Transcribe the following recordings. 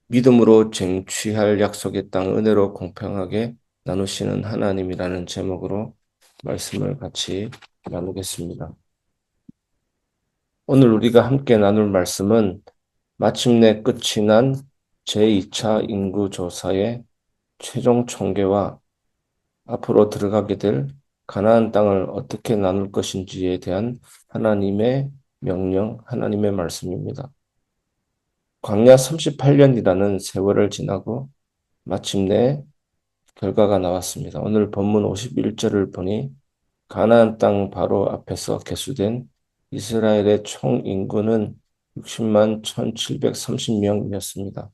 믿음으로 쟁취할 약속의 땅 은혜로 공평하게 나누시는 하나님이라는 제목으로 말씀을 같이 나누겠습니다. 오늘 우리가 함께 나눌 말씀은 마침내 끝이 난 제2차 인구조사의 최종 총계와 앞으로 들어가게 될 가나안 땅을 어떻게 나눌 것인지에 대한 하나님의 명령, 하나님의 말씀입니다. 광야 38년이라는 세월을 지나고 마침내 결과가 나왔습니다. 오늘 본문 51절을 보니 가나안 땅 바로 앞에서 계수된 이스라엘의 총 인구는 60만 1730명이었습니다.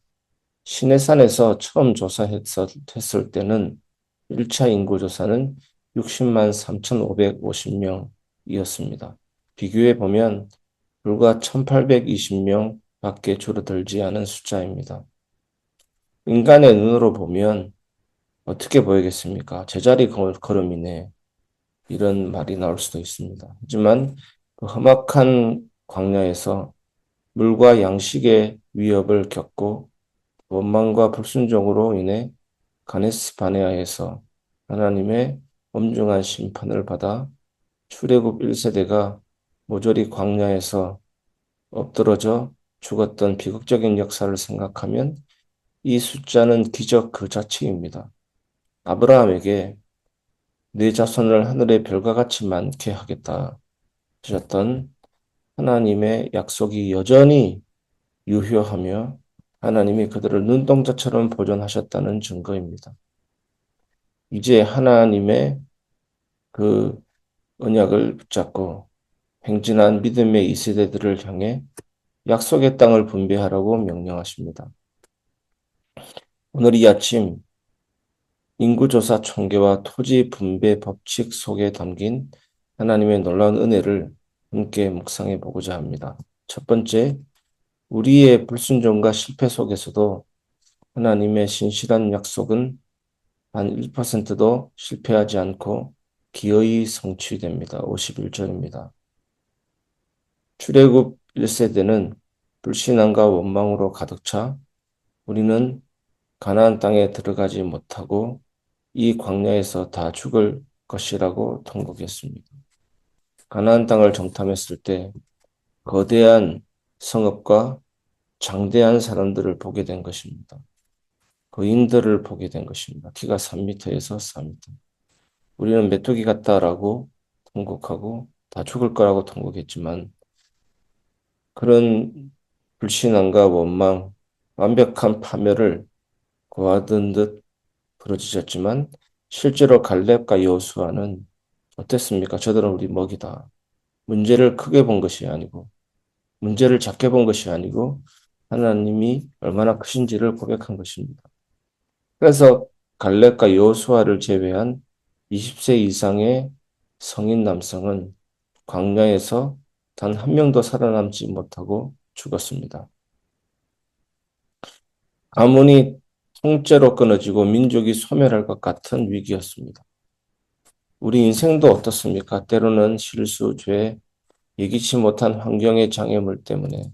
시내산에서 처음 조사했을 때는 1차 인구 조사는 60만 3550명이었습니다. 비교해 보면 불과 1820명 밖에 줄어들지 않은 숫자입니다. 인간의 눈으로 보면 어떻게 보이겠습니까? 제자리 걸음이네. 이런 말이 나올 수도 있습니다. 하지만 그 험악한 광야에서 물과 양식의 위협을 겪고 원망과 불순종으로 인해 가네스 바네아에서 하나님의 엄중한 심판을 받아 출애굽 1세대가 모조리 광야에서 엎드러져 죽었던 비극적인 역사를 생각하면 이 숫자는 기적 그 자체입니다. 아브라함에게 네 자손을 하늘의 별과 같이 많게 하겠다 하셨던 하나님의 약속이 여전히 유효하며 하나님이 그들을 눈동자처럼 보존하셨다는 증거입니다. 이제 하나님의 그 언약을 붙잡고 행진한 믿음의 이 세대들을 향해 약속의 땅을 분배하라고 명령하십니다. 오늘 이 아침 인구조사 총계와 토지 분배 법칙 속에 담긴 하나님의 놀라운 은혜를 함께 묵상해 보고자 합니다. 첫 번째, 우리의 불순종과 실패 속에서도 하나님의 신실한 약속은 단 1%도 실패하지 않고 기어이 성취됩니다. 51절입니다. 출애굽 1세대는 불신앙과 원망으로 가득 차 우리는 가나안 땅에 들어가지 못하고 이 광야에서 다 죽을 것이라고 통곡했습니다. 가나안 땅을 정탐했을 때 거대한 성읍과 장대한 사람들을 보게 된 것입니다. 거인들을 보게 된 것입니다. 키가 3m에서 4m. 우리는 메뚜기 같다라고 통곡하고 다 죽을 거라고 통곡했지만 그런 불신앙과 원망, 완벽한 파멸을 고하던 듯 부러지셨지만 실제로 갈렙과 여호수아는 어땠습니까? 저들은 우리 먹이다. 문제를 크게 본 것이 아니고 문제를 작게 본 것이 아니고 하나님이 얼마나 크신지를 고백한 것입니다. 그래서 갈렙과 여호수아를 제외한 20세 이상의 성인 남성은 광야에서 단 한 명도 살아남지 못하고 죽었습니다. 가문이 통째로 끊어지고 민족이 소멸할 것 같은 위기였습니다. 우리 인생도 어떻습니까? 때로는 실수, 죄, 예기치 못한 환경의 장애물 때문에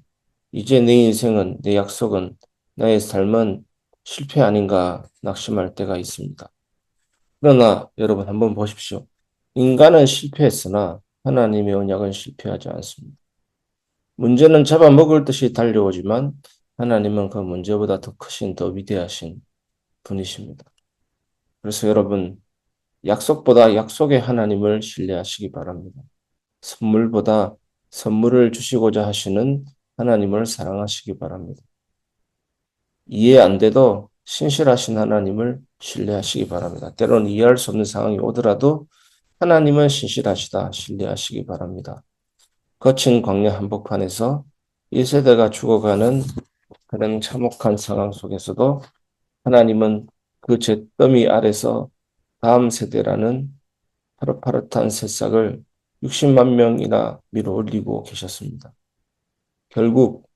이제 내 인생은, 내 약속은, 나의 삶은 실패 아닌가 낙심할 때가 있습니다. 그러나 여러분 한번 보십시오. 인간은 실패했으나 하나님의 언약은 실패하지 않습니다. 문제는 잡아먹을 듯이 달려오지만 하나님은 그 문제보다 더 크신, 더 위대하신 분이십니다. 그래서 여러분 약속보다 약속의 하나님을 신뢰하시기 바랍니다. 선물보다 선물을 주시고자 하시는 하나님을 사랑하시기 바랍니다. 이해 안 돼도 신실하신 하나님을 신뢰하시기 바랍니다. 때로는 이해할 수 없는 상황이 오더라도 하나님은 신실하시다 신뢰하시기 바랍니다. 거친 광야 한복판에서 1세대가 죽어가는 그런 참혹한 상황 속에서도 하나님은 그 잿더미 아래서 다음 세대라는 파릇파릇한 새싹을 60만 명이나 밀어 올리고 계셨습니다. 결국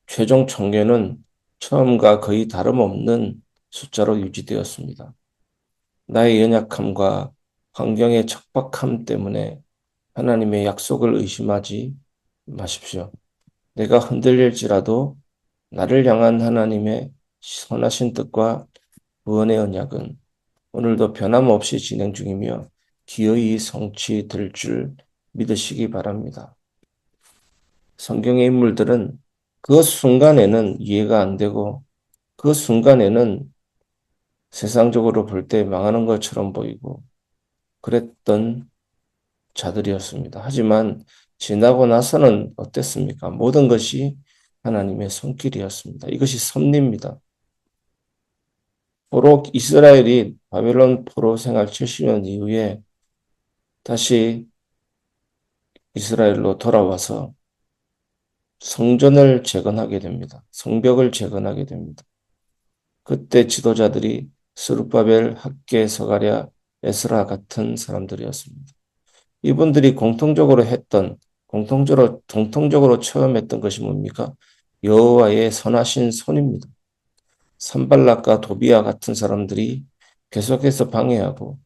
최종 총계는 처음과 거의 다름없는 숫자로 유지되었습니다. 나의 연약함과 환경의 척박함 때문에 하나님의 약속을 의심하지 마십시오. 내가 흔들릴지라도 나를 향한 하나님의 선하신 뜻과 구원의 언약은 오늘도 변함없이 진행 중이며 기어이 성취될 줄 믿으시기 바랍니다. 성경의 인물들은 그 순간에는 이해가 안 되고 그 순간에는 세상적으로 볼 때 망하는 것처럼 보이고 그랬던 자들이었습니다. 하지만 지나고 나서는 어땠습니까? 모든 것이 하나님의 손길이었습니다. 이것이 섭리입니다. 포로 이스라엘이 바벨론 포로 생활 70년 이후에 다시 이스라엘로 돌아와서 성전을 재건하게 됩니다. 성벽을 재건하게 됩니다. 그때 지도자들이 스룹바벨, 학개, 서가랴, 에스라 같은 사람들이었습니다. 이분들이 공통적으로 처음 했던 것이 뭡니까? 여호와의 선하신 손입니다. 산발락과 도비아 같은 사람들이 계속해서 방해하고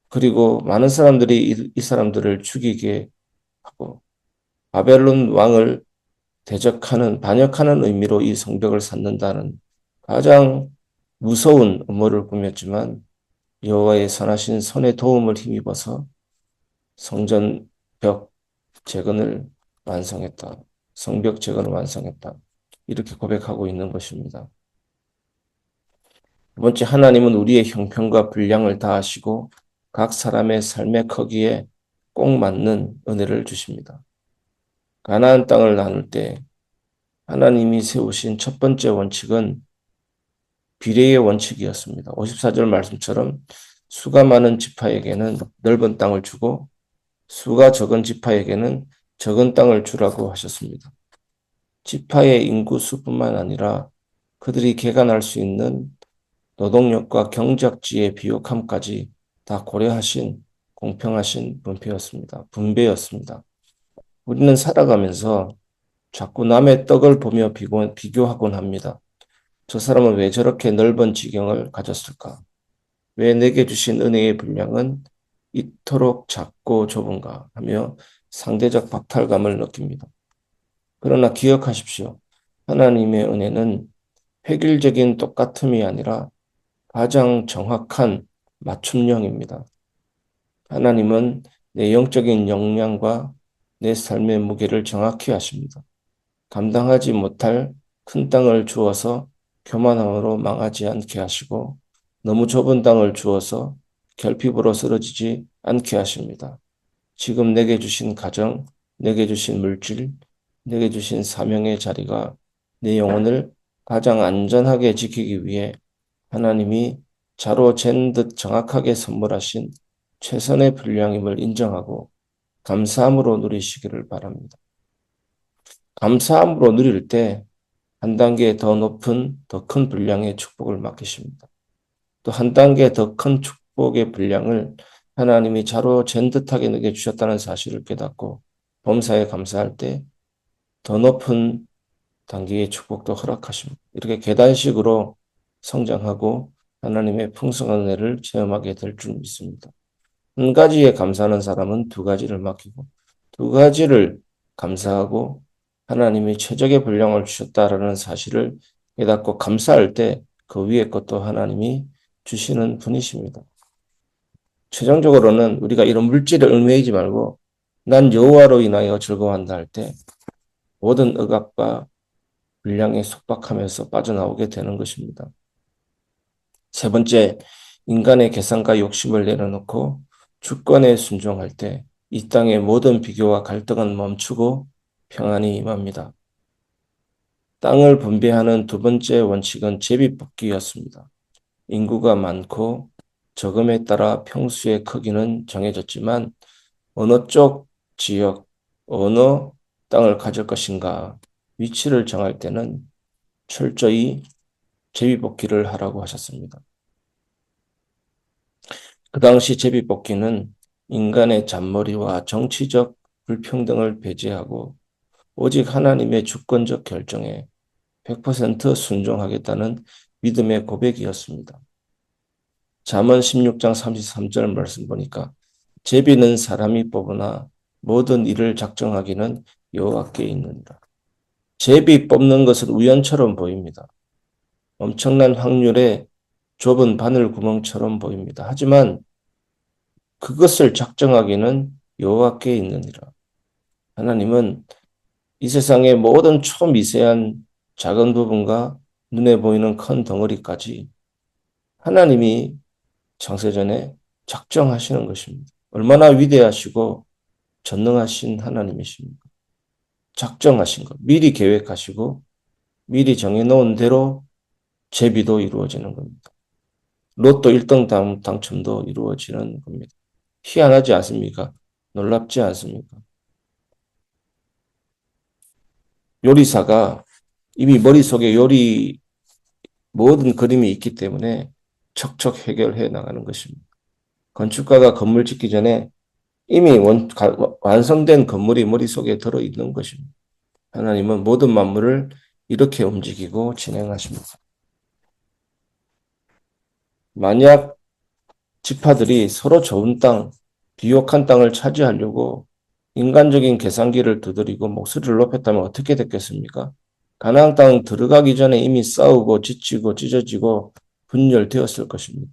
그리고 많은 사람들이 이 사람들을 죽이게 하고 바벨론 왕을 반역하는 의미로 이 성벽을 쌓는다는 가장 무서운 음모를 꾸몄지만 여호와의 선하신 손의 도움을 힘입어서 성전 벽 재건을 완성했다. 성벽 재건을 완성했다. 이렇게 고백하고 있는 것입니다. 두 번째, 하나님은 우리의 형편과 분량을 다하시고 각 사람의 삶의 크기에 꼭 맞는 은혜를 주십니다. 가나안 땅을 나눌 때 하나님이 세우신 첫 번째 원칙은 비례의 원칙이었습니다. 54절 말씀처럼 수가 많은 지파에게는 넓은 땅을 주고 수가 적은 지파에게는 적은 땅을 주라고 하셨습니다. 지파의 인구 수뿐만 아니라 그들이 개간할 수 있는 노동력과 경작지의 비옥함까지 다 고려하신 공평하신 분배였습니다. 우리는 살아가면서 자꾸 남의 떡을 보며 비교하곤 합니다. 저 사람은 왜 저렇게 넓은 지경을 가졌을까? 왜 내게 주신 은혜의 분량은 이토록 작고 좁은가 하며 상대적 박탈감을 느낍니다. 그러나 기억하십시오. 하나님의 은혜는 획일적인 똑같음이 아니라 가장 정확한 맞춤형입니다. 하나님은 내 영적인 역량과 내 삶의 무게를 정확히 아십니다. 감당하지 못할 큰 땅을 주어서 교만함으로 망하지 않게 하시고 너무 좁은 땅을 주어서 결핍으로 쓰러지지 않게 하십니다. 지금 내게 주신 가정, 내게 주신 물질, 내게 주신 사명의 자리가 내 영혼을 가장 안전하게 지키기 위해 하나님이 자로 잰 듯 정확하게 선물하신 최선의 분량임을 인정하고 감사함으로 누리시기를 바랍니다. 감사함으로 누릴 때 한 단계 더 높은 더 큰 분량의 축복을 맡기십니다. 또 한 단계 더 큰 축복의 분량을 하나님이 자로 잰 듯하게 내게 주셨다는 사실을 깨닫고 범사에 감사할 때 더 높은 단계의 축복도 허락하십니다. 이렇게 계단식으로 성장하고 하나님의 풍성한 은혜를 체험하게 될 줄 믿습니다. 한 가지에 감사하는 사람은 두 가지를 맡기고 두 가지를 감사하고 하나님이 최적의 분량을 주셨다라는 사실을 깨닫고 감사할 때 그 위에 것도 하나님이 주시는 분이십니다. 최종적으로는 우리가 이런 물질에 얽매이지 말고 난 여호와로 인하여 즐거워한다 할 때 모든 억압과 분량에 속박하면서 빠져나오게 되는 것입니다. 세 번째, 인간의 계산과 욕심을 내려놓고 주권에 순종할 때 이 땅의 모든 비교와 갈등은 멈추고 평안이 임합니다. 땅을 분배하는 두 번째 원칙은 제비뽑기였습니다. 인구가 많고 적음에 따라 평수의 크기는 정해졌지만 어느 쪽 지역, 어느 땅을 가질 것인가 위치를 정할 때는 철저히 제비뽑기를 하라고 하셨습니다. 그 당시 제비뽑기는 인간의 잔머리와 정치적 불평등을 배제하고 오직 하나님의 주권적 결정에 100% 순종하겠다는 믿음의 고백이었습니다. 잠언 16장 33절 말씀 보니까 제비는 사람이 뽑으나 모든 일을 작정하기는 여호와께 있느니라. 제비 뽑는 것은 우연처럼 보입니다. 엄청난 확률의 좁은 바늘 구멍처럼 보입니다. 하지만 그것을 작정하기는 여호와께 있느니라. 하나님은 이 세상의 모든 초미세한 작은 부분과 눈에 보이는 큰 덩어리까지 하나님이 창세전에 작정하시는 것입니다. 얼마나 위대하시고 전능하신 하나님이십니까? 작정하신 것, 미리 계획하시고 미리 정해놓은 대로 제비도 이루어지는 겁니다. 로또 1등 당첨도 이루어지는 겁니다. 희한하지 않습니까? 놀랍지 않습니까? 요리사가 이미 머릿속에 요리 모든 그림이 있기 때문에 척척 해결해 나가는 것입니다. 건축가가 건물 짓기 전에 이미 완성된 건물이 머릿속에 들어있는 것입니다. 하나님은 모든 만물을 이렇게 움직이고 진행하십니다. 만약 지파들이 서로 좋은 땅, 비옥한 땅을 차지하려고 인간적인 계산기를 두드리고 목소리를 높였다면 어떻게 됐겠습니까? 가나안 땅 들어가기 전에 이미 싸우고 지치고 찢어지고 분열되었을 것입니다.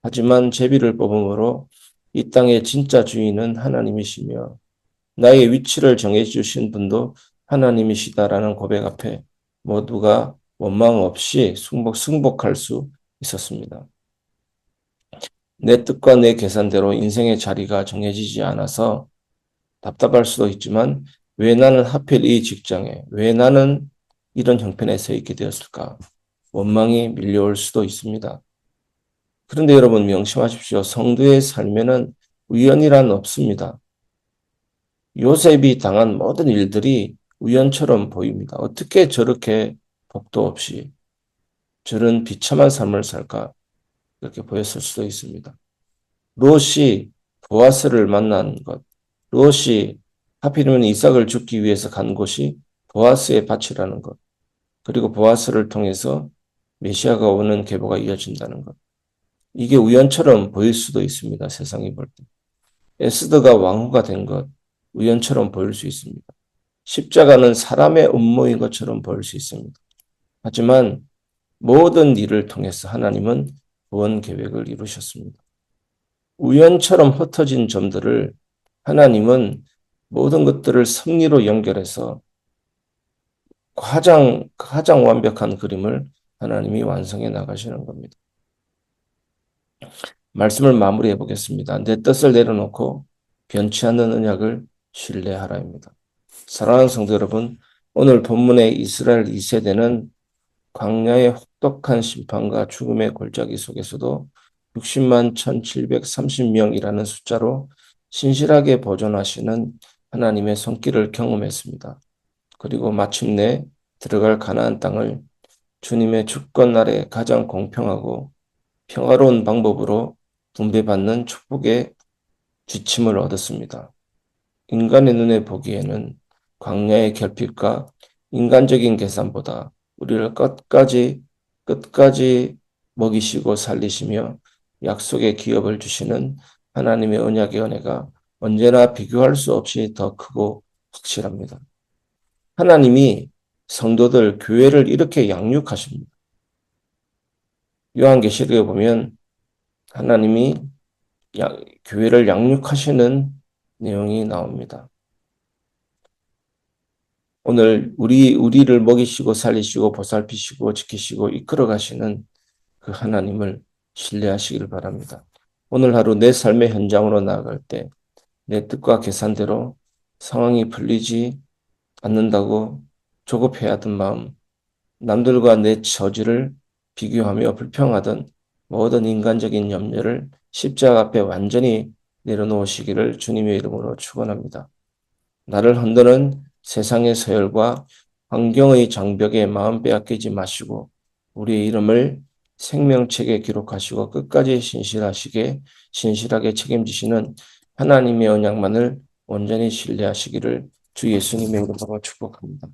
하지만 제비를 뽑음으로 이 땅의 진짜 주인은 하나님이시며 나의 위치를 정해주신 분도 하나님이시다라는 고백 앞에 모두가 원망 없이 승복할 수 있었습니다. 내 뜻과 내 계산대로 인생의 자리가 정해지지 않아서 답답할 수도 있지만 왜 나는 하필 이 직장에, 왜 나는 이런 형편에 서 있게 되었을까? 원망이 밀려올 수도 있습니다. 그런데 여러분 명심하십시오. 성도의 삶에는 우연이란 없습니다. 요셉이 당한 모든 일들이 우연처럼 보입니다. 어떻게 저렇게 복도 없이 저런 비참한 삶을 살까? 이렇게 보였을 수도 있습니다. 롯이 보아스를 만난 것, 롯이 하필이면 이삭을 죽기 위해서 간 곳이 보아스의 밭이라는 것, 그리고 보아스를 통해서 메시아가 오는 계보가 이어진다는 것. 이게 우연처럼 보일 수도 있습니다. 세상이 볼 때. 에스더가 왕후가 된 것, 우연처럼 보일 수 있습니다. 십자가는 사람의 음모인 것처럼 보일 수 있습니다. 하지만 모든 일을 통해서 하나님은 구원 계획을 이루셨습니다. 우연처럼 흩어진 점들을 하나님은 모든 것들을 섭리로 연결해서 가장 완벽한 그림을 하나님이 완성해 나가시는 겁니다. 말씀을 마무리해 보겠습니다. 내 뜻을 내려놓고 변치 않는 언약을 신뢰하라입니다. 사랑하는 성도 여러분, 오늘 본문의 이스라엘 2세대는 광야의 혹독한 심판과 죽음의 골짜기 속에서도 60만 1730명이라는 숫자로 신실하게 보존하시는 하나님의 손길을 경험했습니다. 그리고 마침내 들어갈 가나안 땅을 주님의 주권 아래 가장 공평하고 평화로운 방법으로 분배받는 축복의 지침을 얻었습니다. 인간의 눈에 보기에는 광야의 결핍과 인간적인 계산보다 우리를 끝까지 먹이시고 살리시며 약속의 기업을 주시는 하나님의 언약의 은혜가 언제나 비교할 수 없이 더 크고 확실합니다. 하나님이 성도들, 교회를 이렇게 양육하십니다. 요한계시록에 보면 하나님이 교회를 양육하시는 내용이 나옵니다. 오늘 우리를 먹이시고 살리시고 보살피시고 지키시고 이끌어 가시는 그 하나님을 신뢰하시기를 바랍니다. 오늘 하루 내 삶의 현장으로 나아갈 때 내 뜻과 계산대로 상황이 풀리지 않는다고 조급해하던 마음, 남들과 내 처지를 비교하며 불평하던 모든 인간적인 염려를 십자가 앞에 완전히 내려놓으시기를 주님의 이름으로 축원합니다. 나를 흔드는 세상의 서열과 환경의 장벽에 마음 빼앗기지 마시고 우리의 이름을 생명책에 기록하시고 끝까지 신실하게 책임지시는 하나님의 언약만을 온전히 신뢰하시기를 주 예수님의 이름으로 축복합니다.